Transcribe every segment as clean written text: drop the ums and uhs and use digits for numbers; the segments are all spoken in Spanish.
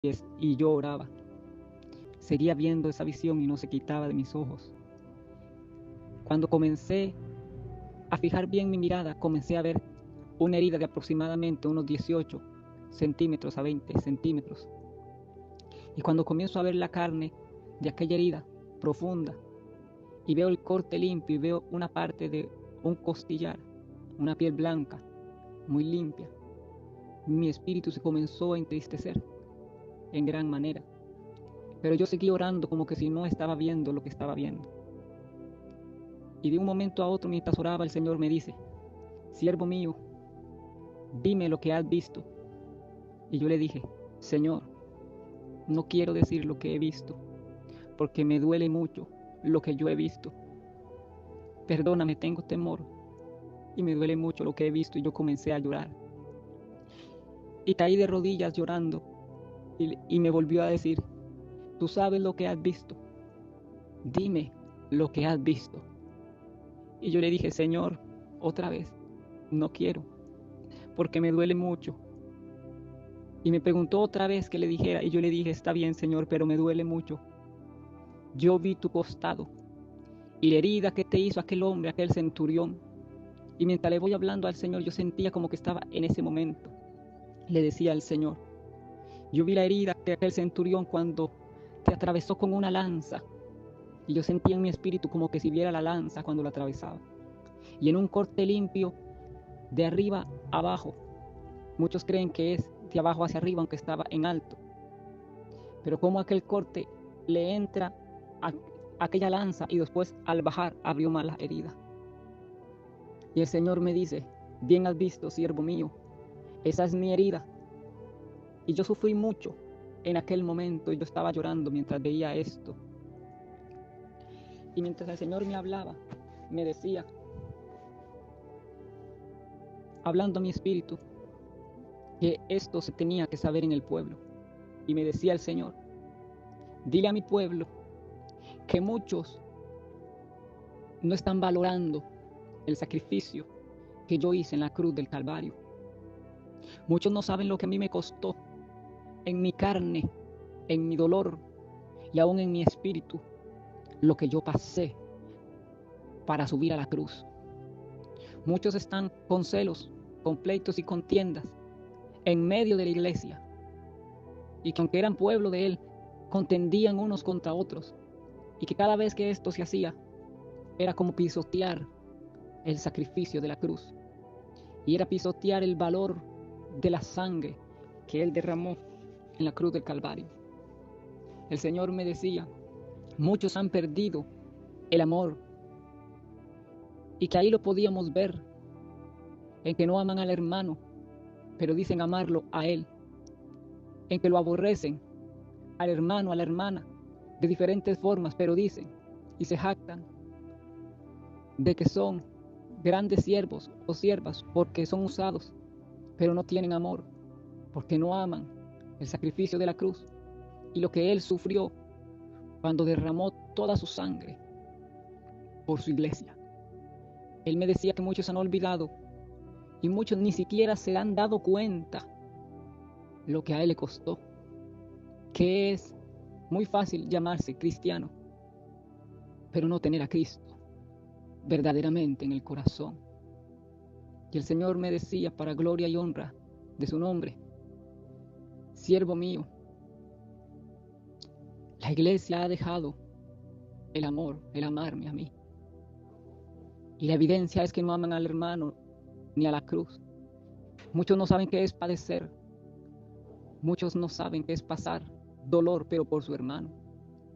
y yo oraba. Seguía viendo esa visión y no se quitaba de mis ojos. Cuando comencé a fijar bien mi mirada, comencé a ver una herida de aproximadamente unos 18 centímetros a 20 centímetros. Y cuando comienzo a ver la carne de aquella herida profunda y veo el corte limpio y veo una parte de un costillar, una piel blanca, muy limpia, mi espíritu se comenzó a entristecer en gran manera. Pero yo seguí orando como que si no estaba viendo lo que estaba viendo. Y de un momento a otro, mientras oraba, el Señor me dice: siervo mío, dime lo que has visto. Y yo le dije: Señor, no quiero decir lo que he visto, porque me duele mucho lo que yo he visto. Perdóname, tengo temor y me duele mucho lo que he visto. Y yo comencé a llorar. Y caí de rodillas llorando y me volvió a decir: tú sabes lo que has visto, dime lo que has visto. Y yo le dije: Señor, otra vez, no quiero, porque me duele mucho. Y me preguntó otra vez que le dijera, y yo le dije: está bien, Señor, pero me duele mucho. Yo vi tu costado y la herida que te hizo aquel hombre, aquel centurión. Y mientras le voy hablando al Señor, yo sentía como que estaba en ese momento. Le decía al Señor: yo vi la herida de aquel centurión cuando te atravesó con una lanza. Y yo sentía en mi espíritu como que si viera la lanza cuando la atravesaba. Y en un corte limpio, de arriba a abajo. Muchos creen que es de abajo hacia arriba, aunque estaba en alto. Pero como aquel corte le entra a aquella lanza y después al bajar abrió más la herida. Y el Señor me dice: bien has visto, siervo mío, esa es mi herida. Y yo sufrí mucho en aquel momento. Yo estaba llorando mientras veía esto. Y mientras el Señor me hablaba, me decía, hablando a mi espíritu, que esto se tenía que saber en el pueblo. Y me decía el Señor: dile a mi pueblo que muchos no están valorando el sacrificio que yo hice en la cruz del Calvario. Muchos no saben lo que a mí me costó en mi carne, en mi dolor y aún en mi espíritu, lo que yo pasé para subir a la cruz. Muchos están con celos, con pleitos y contiendas en medio de la iglesia, y que aunque eran pueblo de Él, contendían unos contra otros, y que cada vez que esto se hacía, era como pisotear el sacrificio de la cruz, y era pisotear el valor de la sangre que Él derramó en la cruz del Calvario. El Señor me decía: muchos han perdido el amor, y que ahí lo podíamos ver, en que no aman al hermano, pero dicen amarlo a Él, en que lo aborrecen al hermano, a la hermana, de diferentes formas, pero dicen y se jactan de que son grandes siervos o siervas porque son usados, pero no tienen amor, porque no aman el sacrificio de la cruz y lo que Él sufrió cuando derramó toda su sangre por su iglesia. Él me decía que muchos han olvidado y muchos ni siquiera se han dado cuenta lo que a Él le costó, que es muy fácil llamarse cristiano, pero no tener a Cristo verdaderamente en el corazón. Y el Señor me decía, para gloria y honra de su nombre: siervo mío, la iglesia ha dejado el amor, el amarme a mí. Y la evidencia es que no aman al hermano ni a la cruz. Muchos no saben qué es padecer. Muchos no saben qué es pasar dolor, pero por su hermano,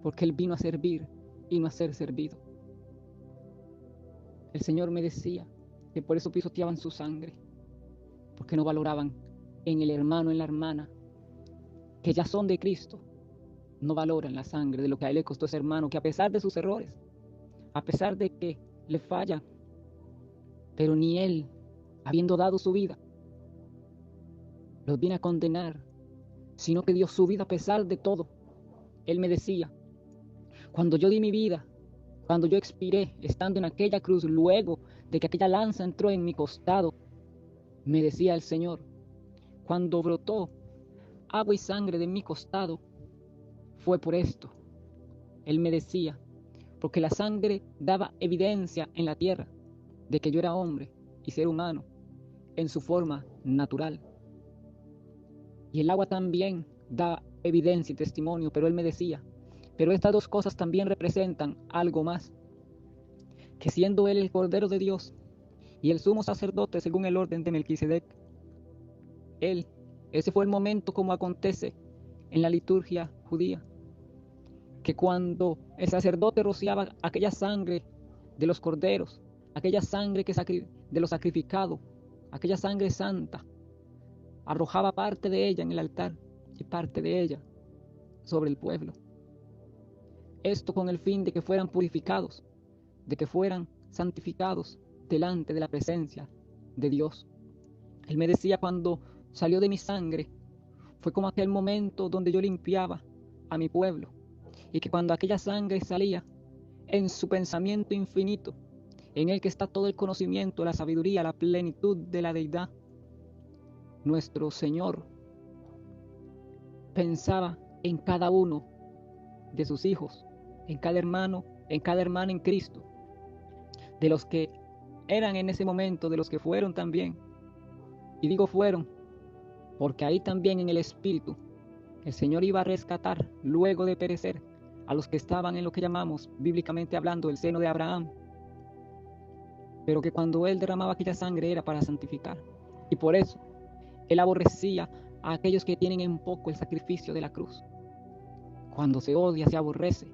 porque Él vino a servir y no a ser servido. El Señor me decía que por eso pisoteaban su sangre, porque no valoraban en el hermano, en la hermana, que ya son de Cristo. No valoran la sangre de lo que a Él le costó ese hermano, que a pesar de sus errores, a pesar de que le falla, pero ni Él, habiendo dado su vida, los viene a condenar, sino que dio su vida a pesar de todo. Él me decía: cuando yo di mi vida, cuando yo expiré estando en aquella cruz, luego de que aquella lanza entró en mi costado, me decía el Señor, cuando brotó agua y sangre de mi costado fue por esto. Él me decía, porque la sangre daba evidencia en la tierra de que yo era hombre y ser humano en su forma natural. Y el agua también da evidencia y testimonio, pero él me decía, pero estas dos cosas también representan algo más, que siendo él el Cordero de Dios y el sumo sacerdote según el orden de Melquisedec, ese fue el momento como acontece en la liturgia judía, que cuando el sacerdote rociaba aquella sangre de los corderos, aquella sangre de los sacrificados, aquella sangre santa, arrojaba parte de ella en el altar y parte de ella sobre el pueblo. Esto con el fin de que fueran purificados, de que fueran santificados delante de la presencia de Dios. Él me decía, cuando salió de mi sangre, fue como aquel momento donde yo limpiaba a mi pueblo, y que cuando aquella sangre salía en su pensamiento infinito, en el que está todo el conocimiento, la sabiduría, la plenitud de la deidad, nuestro Señor pensaba en cada uno de sus hijos, en cada hermano, en cada hermana en Cristo, de los que eran en ese momento, de los que fueron también. Y digo fueron, porque ahí también en el Espíritu el Señor iba a rescatar, luego de perecer, a los que estaban en lo que llamamos, bíblicamente hablando, el seno de Abraham. Pero que cuando Él derramaba aquella sangre era para santificar. Y por eso Él aborrecía a aquellos que tienen en poco el sacrificio de la cruz. Cuando se odia, se aborrece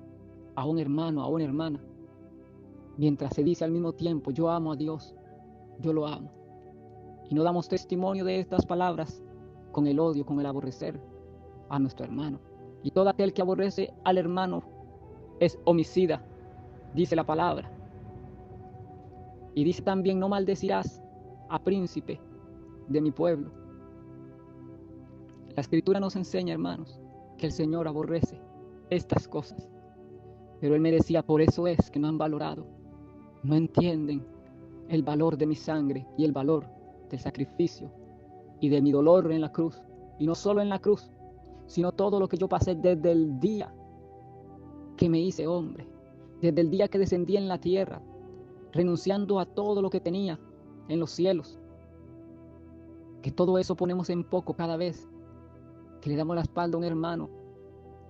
a un hermano, a una hermana, mientras se dice al mismo tiempo, yo amo a Dios, yo lo amo. Y no damos testimonio de estas palabras con el odio, con el aborrecer a nuestro hermano. Y todo aquel que aborrece al hermano es homicida, dice la palabra. Y dice también, no maldecirás a príncipe de mi pueblo. La Escritura nos enseña, hermanos, que el Señor aborrece estas cosas. Pero Él me decía, por eso es que no han valorado, no entienden el valor de mi sangre y el valor del sacrificio y de mi dolor en la cruz. Y no solo en la cruz, sino todo lo que yo pasé desde el día que me hice hombre, desde el día que descendí en la tierra, renunciando a todo lo que tenía en los cielos. Que todo eso ponemos en poco cada vez que le damos la espalda a un hermano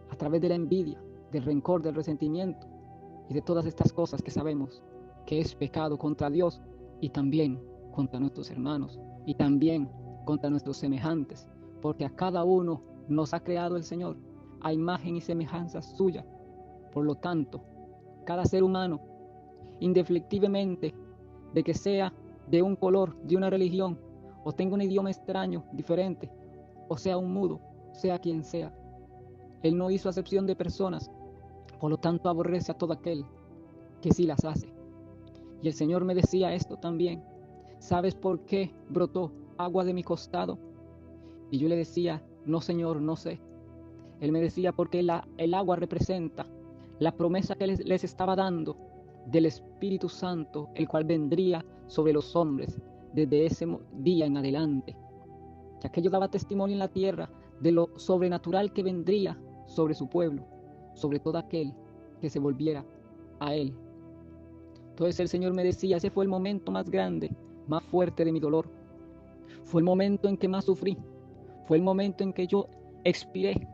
a través de la envidia, del rencor, del resentimiento y de todas estas cosas que sabemos que es pecado contra Dios y también contra nuestros hermanos y también contra nuestros semejantes, porque a cada uno nos ha creado el Señor a imagen y semejanza suya. Por lo tanto, cada ser humano, indefectiblemente, de que sea de un color, de una religión, o tenga un idioma extraño, diferente, o sea un mudo, sea quien sea, Él no hizo acepción de personas, por lo tanto aborrece a todo aquel que sí las hace. Y el Señor me decía esto también, ¿sabes por qué brotó agua de mi costado? Y yo le decía, no Señor, no sé. Él me decía, porque el agua representa la promesa que les estaba dando del Espíritu Santo, el cual vendría sobre los hombres desde ese día en adelante. Ya que yo daba testimonio en la tierra de lo sobrenatural que vendría sobre su pueblo, sobre todo aquel que se volviera a Él. Entonces el Señor me decía, ese fue el momento más grande, más fuerte de mi dolor. Fue el momento en que más sufrí. Fue el momento en que yo expiré.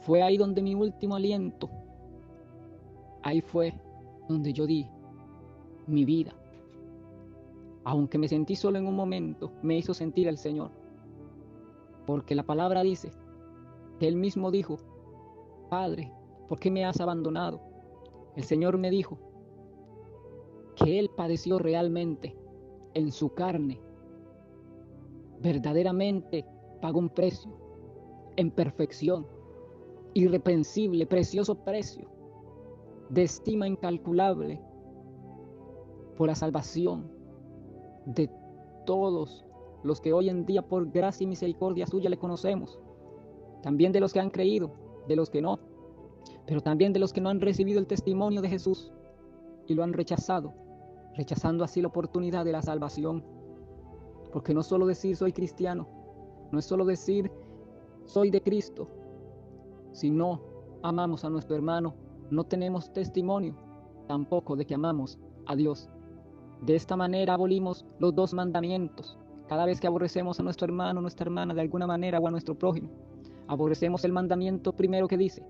Fue ahí donde mi último aliento. Ahí fue donde yo di mi vida. Aunque me sentí solo en un momento, me hizo sentir el Señor. Porque la palabra dice que Él mismo dijo, Padre, ¿por qué me has abandonado? El Señor me dijo que Él padeció realmente en su carne. Verdaderamente pagó un precio en perfección, irreprensible, precioso precio, de estima incalculable, por la salvación de todos los que hoy en día por gracia y misericordia suya le conocemos, también de los que han creído, de los que no, pero también de los que no han recibido el testimonio de Jesús y lo han rechazado, rechazando así la oportunidad de la salvación. Porque no solo decir soy cristiano, no es solo decir soy de Cristo. Si no amamos a nuestro hermano, no tenemos testimonio tampoco de que amamos a Dios. De esta manera abolimos los 2 mandamientos. Cada vez que aborrecemos a nuestro hermano o nuestra hermana de alguna manera o a nuestro prójimo, aborrecemos el mandamiento primero que dice: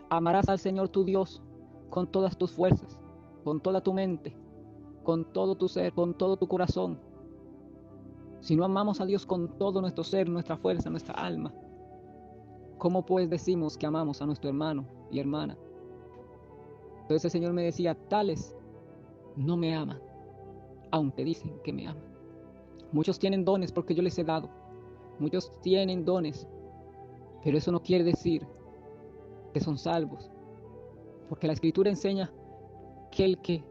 amarás al Señor tu Dios con todas tus fuerzas, con toda tu mente, con todo tu ser, con todo tu corazón. Si no amamos a Dios con todo nuestro ser, nuestra fuerza, nuestra alma, ¿cómo pues decimos que amamos a nuestro hermano y hermana? Entonces el Señor me decía: tales no me aman, aunque dicen que me aman. Muchos tienen dones porque yo les he dado. Muchos tienen dones, pero eso no quiere decir que son salvos, porque la Escritura enseña que el que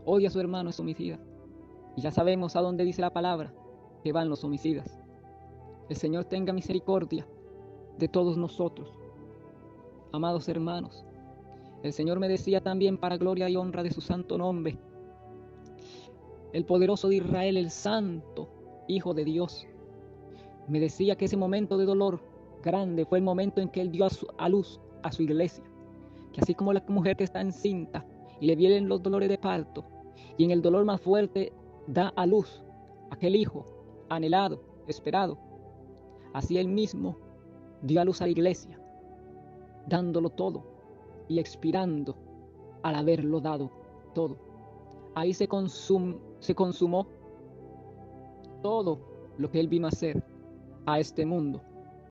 odia a su hermano es homicida. Y ya sabemos a dónde dice la palabra que van los homicidas. El Señor tenga misericordia de todos nosotros, amados hermanos. El Señor me decía también, para gloria y honra de su santo nombre, el poderoso de Israel, el santo Hijo de Dios, me decía que ese momento de dolor grande fue el momento en que Él dio a luz a su iglesia. Que así como la mujer que está encinta y le vienen los dolores de parto, y en el dolor más fuerte da a luz aquel hijo anhelado, esperado, así Él mismo dio a luz a la iglesia, dándolo todo y expirando al haberlo dado todo. Ahí se consumó todo lo que Él vino a hacer a este mundo.